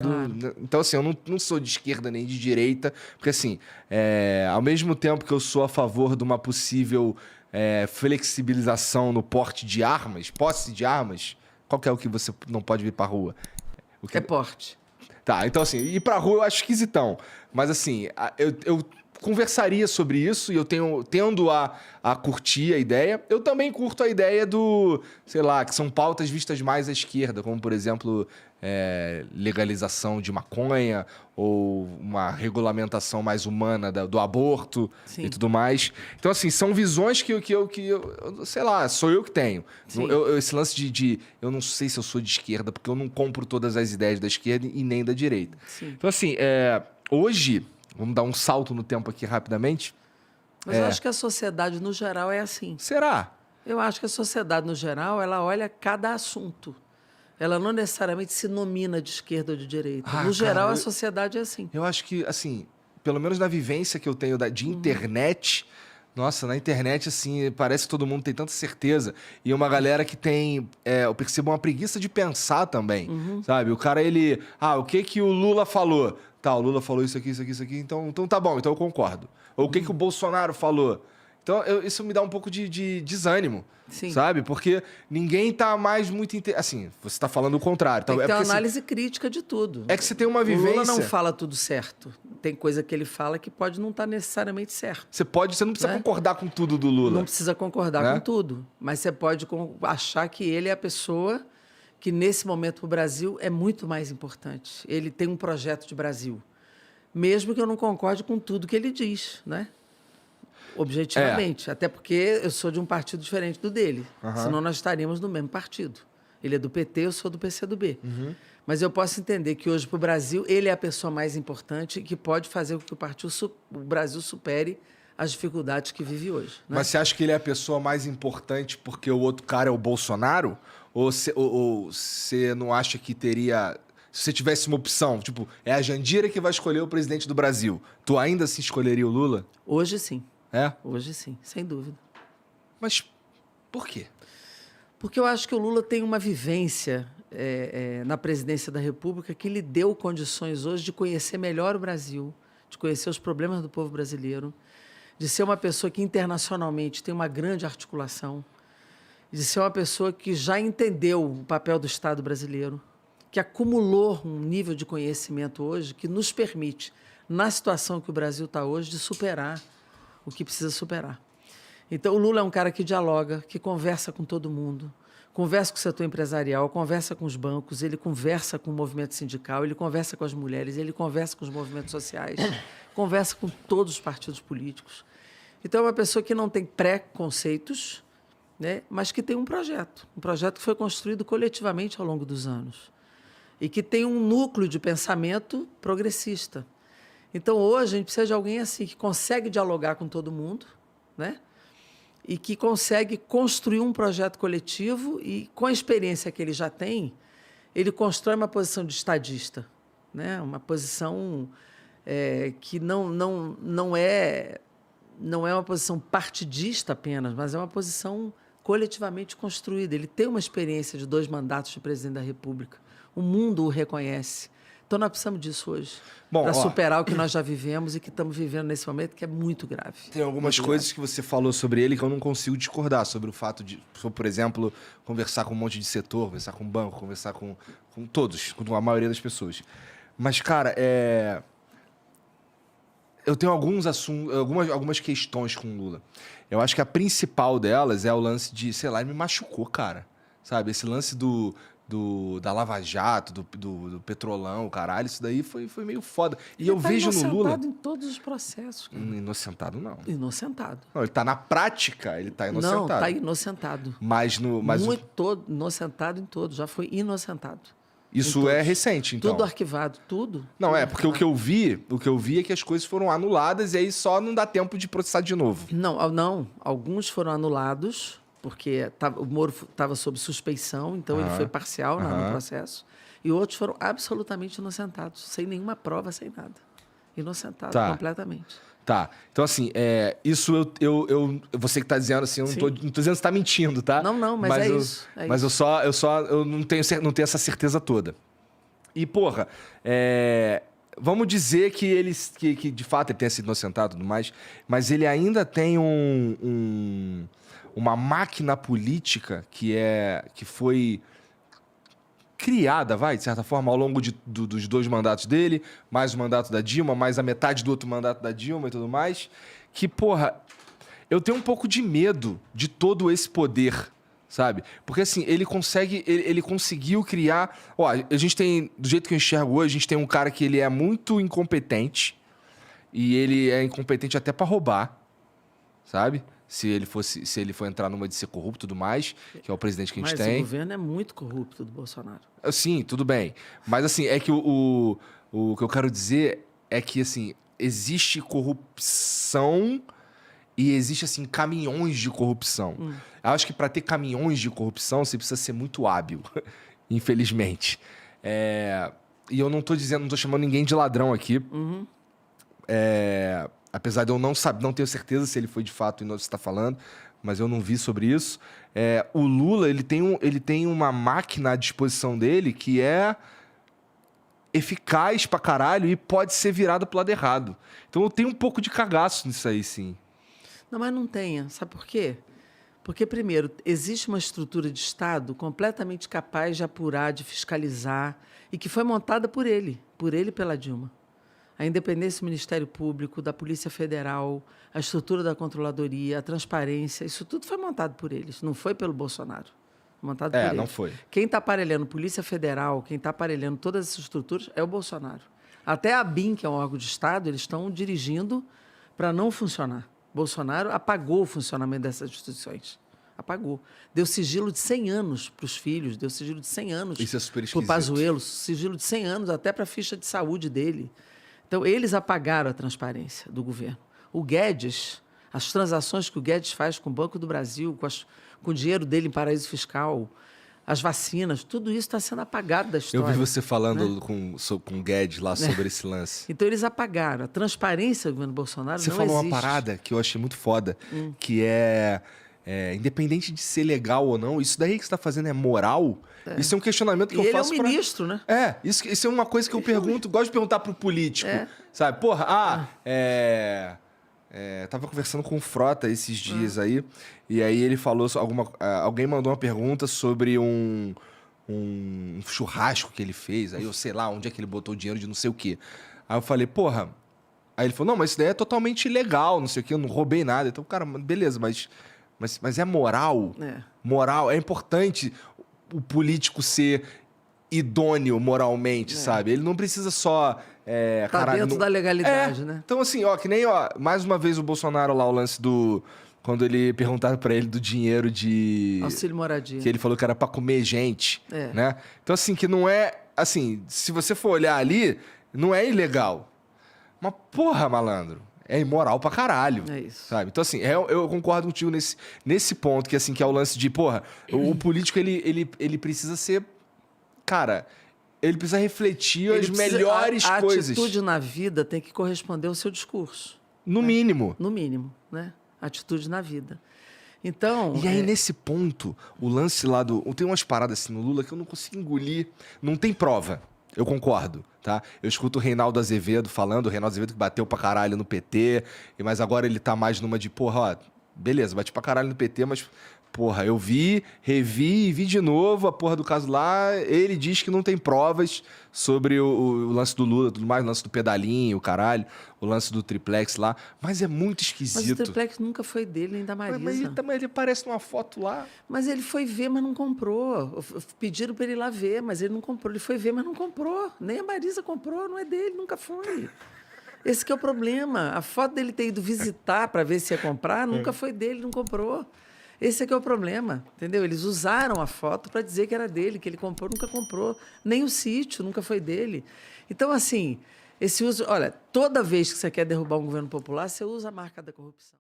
Claro. Então, assim, eu não sou de esquerda nem de direita, porque, assim, ao mesmo tempo que eu sou a favor de uma possível flexibilização no porte de armas, posse de armas, qual que é o que você não pode vir pra rua? O que... É porte. Tá, então, assim, ir pra rua eu acho esquisitão, mas, assim, eu conversaria sobre isso e eu tendo a curtir a ideia. Eu também curto a ideia do, sei lá, que são pautas vistas mais à esquerda, como, por exemplo, legalização de maconha ou uma regulamentação mais humana do aborto. Sim. E tudo mais. Então, assim, são visões que eu sei lá, sou eu que tenho. Esse lance de eu não sei se eu sou de esquerda, porque eu não compro todas as ideias da esquerda e nem da direita. Sim. Então, assim, hoje... Vamos dar um salto no tempo aqui rapidamente. Mas eu acho que a sociedade, no geral, é assim. Será? Eu acho que a sociedade, no geral, ela olha cada assunto. Ela não necessariamente se nomina de esquerda ou de direita. No geral, a sociedade é assim. Eu acho que, assim, pelo menos na vivência que eu tenho de internet... Nossa, na internet, assim, parece que todo mundo tem tanta certeza. E uma galera que tem, eu percebo uma preguiça de pensar também, sabe? O cara, ele... o que o Lula falou? Tá, o Lula falou isso aqui, isso aqui, isso aqui, então tá bom, então eu concordo. Ou o que o Bolsonaro falou? Então, isso me dá um pouco de desânimo, sabe? Porque ninguém tá mais muito... Assim, você tá falando o contrário. Tem que ter uma porque, análise crítica de tudo. É que você tem uma vivência... O Lula não fala tudo certo. Tem coisa que ele fala que pode não estar necessariamente certo. Você não precisa concordar com tudo do Lula. Não precisa concordar com tudo. Mas você pode achar que ele é a pessoa que, nesse momento, para o Brasil, é muito mais importante. Ele tem um projeto de Brasil. Mesmo que eu não concorde com tudo que ele diz, né? Objetivamente. Até porque eu sou de um partido diferente do dele. Senão nós estaríamos no mesmo partido. Ele é do PT, eu sou do PCdoB. Mas eu posso entender que hoje, para o Brasil, ele é a pessoa mais importante e que pode fazer com que o Brasil supere as dificuldades que vive hoje. Né? Mas você acha que ele é a pessoa mais importante porque o outro cara é o Bolsonaro? Ou você não acha que teria... Se você tivesse uma opção, tipo, é a Jandira que vai escolher o presidente do Brasil, tu ainda assim escolheria o Lula? Hoje sim. É? Hoje sim, sem dúvida. Mas por quê? Porque eu acho que o Lula tem uma vivência na presidência da República que lhe deu condições hoje de conhecer melhor o Brasil, de conhecer os problemas do povo brasileiro, de ser uma pessoa que internacionalmente tem uma grande articulação, de ser uma pessoa que já entendeu o papel do Estado brasileiro, que acumulou um nível de conhecimento hoje que nos permite, na situação que o Brasil está hoje, de superar o que precisa superar. Então, o Lula é um cara que dialoga, que conversa com todo mundo, conversa com o setor empresarial, conversa com os bancos, ele conversa com o movimento sindical, ele conversa com as mulheres, ele conversa com os movimentos sociais, conversa com todos os partidos políticos. Então, é uma pessoa que não tem preconceitos, né, mas que tem um projeto que foi construído coletivamente ao longo dos anos e que tem um núcleo de pensamento progressista. Então, hoje, a gente precisa de alguém assim, que consegue dialogar com todo mundo, né? E que consegue construir um projeto coletivo e, com a experiência que ele já tem, ele constrói uma posição de estadista, né? Uma posição que não é uma posição partidista apenas, mas é uma posição coletivamente construída. Ele tem uma experiência de 2 mandatos de presidente da República. O mundo o reconhece. Então, nós precisamos disso hoje, para superar o que nós já vivemos e que estamos vivendo nesse momento, que é muito grave. Tem algumas coisas que você falou sobre ele que eu não consigo discordar, sobre o fato de, por exemplo, conversar com um monte de setor, conversar com o banco, conversar com todos, com a maioria das pessoas. Mas, cara, eu tenho algumas questões com o Lula. Eu acho que a principal delas é o lance de, sei lá, ele me machucou, cara. Sabe, esse lance da Lava Jato, do Petrolão, caralho, isso daí foi meio foda. E eu vejo no Lula... inocentado em todos os processos. Cara. Inocentado, não. Inocentado. Não, ele tá na prática, ele tá inocentado. Não, tá inocentado. Mas inocentado em todos, já foi inocentado. Isso é recente, então? Tudo arquivado, tudo. Não, tudo porque o que eu vi é que as coisas foram anuladas e aí só não dá tempo de processar de novo. Não, alguns foram anulados, porque o Moro estava sob suspeição, então ele foi parcial no processo. E outros foram absolutamente inocentados, sem nenhuma prova, sem nada. Inocentado completamente. Tá. Então, assim, isso você que tá dizendo assim, eu não tô dizendo que você tá mentindo, tá? Não, mas é isso. Mas eu não tenho essa certeza toda. E, porra, vamos dizer que que de fato ele tenha sido inocentado e tudo mais, mas ele ainda tem uma máquina política que foi criada, de certa forma, ao longo dos 2 mandatos dele, mais o mandato da Dilma, mais a metade do outro mandato da Dilma e tudo mais, que, porra, eu tenho um pouco de medo de todo esse poder, sabe? Porque, assim, ele conseguiu criar... Ó, a gente tem, do jeito que eu enxergo hoje, a gente tem um cara que ele é muito incompetente, e ele é incompetente até pra roubar, sabe? Se ele for entrar numa de ser corrupto e tudo mais, que é o presidente que a gente tem. Mas o governo é muito corrupto do Bolsonaro. Sim, tudo bem. Mas, assim, é que o que eu quero dizer é que, assim, existe corrupção e existe, assim, caminhões de corrupção. Eu acho que para ter caminhões de corrupção, você precisa ser muito hábil, infelizmente. E eu não tô chamando ninguém de ladrão aqui. Apesar de eu não ter certeza se ele foi de fato inocente, você está falando, mas eu não vi sobre isso. O Lula, ele tem uma máquina à disposição dele que é eficaz pra caralho e pode ser virada pro lado errado. Então eu tenho um pouco de cagaço nisso aí, sim. Não, mas não tenha. Sabe por quê? Porque, primeiro, existe uma estrutura de Estado completamente capaz de apurar, de fiscalizar, e que foi montada por ele e pela Dilma. A independência do Ministério Público, da Polícia Federal, a estrutura da controladoria, a transparência, isso tudo foi montado por eles, não foi pelo Bolsonaro. Montado por eles. Não foi. Quem está aparelhando Polícia Federal, quem está aparelhando todas essas estruturas é o Bolsonaro. Até a ABIN, que é um órgão de Estado, eles estão dirigindo para não funcionar. Bolsonaro apagou o funcionamento dessas instituições. Apagou. Deu sigilo de 100 anos para os filhos, deu sigilo de 100 anos Isso é super para o esquisito. Pazuello, sigilo de 100 anos até para a ficha de saúde dele. Então, eles apagaram a transparência do governo. O Guedes, as transações que o Guedes faz com o Banco do Brasil, com o dinheiro dele em paraíso fiscal, as vacinas, tudo isso está sendo apagado da história. Eu vi você falando com o Guedes lá sobre esse lance. Então, eles apagaram. A transparência do governo Bolsonaro Você não falou existe. uma parada que eu achei muito foda, que é independente de ser legal ou não, isso daí que você está fazendo é moral? Isso é um questionamento que eu faço. Ele é o ministro, né? Isso é uma coisa que eu pergunto, gosto de perguntar pro político, sabe? Porra, tava conversando com o Frota esses dias aí, e aí ele falou, alguém mandou uma pergunta sobre um churrasco que ele fez, aí eu sei lá onde é que ele botou o dinheiro de não sei o quê. Aí eu falei, porra... Aí ele falou, não, mas isso daí é totalmente ilegal, não sei o quê, eu não roubei nada. Então, cara, beleza, mas é moral? Moral, é importante o político ser idôneo moralmente, sabe? Ele não precisa só... dentro da legalidade, né? Então, assim, mais uma vez o Bolsonaro lá, o lance do... Quando ele perguntaram pra ele do dinheiro de... Auxílio moradia. Que ele falou que era pra comer gente, né? Então, assim, que não é... Assim, se você for olhar ali, não é ilegal. Mas, porra, malandro, é imoral pra caralho. É isso. Sabe? Então, assim, eu concordo contigo nesse ponto, que, assim, que é o lance de, porra, o político, ele precisa ser... Cara, ele precisa refletir as melhores coisas. A atitude na vida tem que corresponder ao seu discurso. No mínimo. No mínimo, né? Atitude na vida. Então... E aí, nesse ponto, o lance lá do... Tem umas paradas assim no Lula que eu não consigo engolir. Não tem prova. Eu concordo, tá? Eu escuto o Reinaldo Azevedo falando, o Reinaldo Azevedo que bateu pra caralho no PT, mas agora ele tá mais numa de, porra, ó, beleza, bati pra caralho no PT, mas, porra, eu revi e vi de novo a porra do caso lá, ele diz que não tem provas sobre o lance do Lula, tudo mais, o lance do pedalinho, o caralho, o lance do triplex lá, mas é muito esquisito. Mas o triplex nunca foi dele, nem da Marisa. Mas ele aparece numa foto lá. Mas ele foi ver, mas não comprou. Pediram para ele ir lá ver, mas ele não comprou. Ele foi ver, mas não comprou. Nem a Marisa comprou, não é dele, nunca foi. Esse que é o problema. A foto dele ter ido visitar para ver se ia comprar, nunca foi dele, não comprou. Esse é que é o problema, entendeu? Eles usaram a foto para dizer que era dele, que ele comprou, nunca comprou. Nem o sítio nunca foi dele. Então, assim, esse uso... Olha, toda vez que você quer derrubar um governo popular, você usa a marca da corrupção.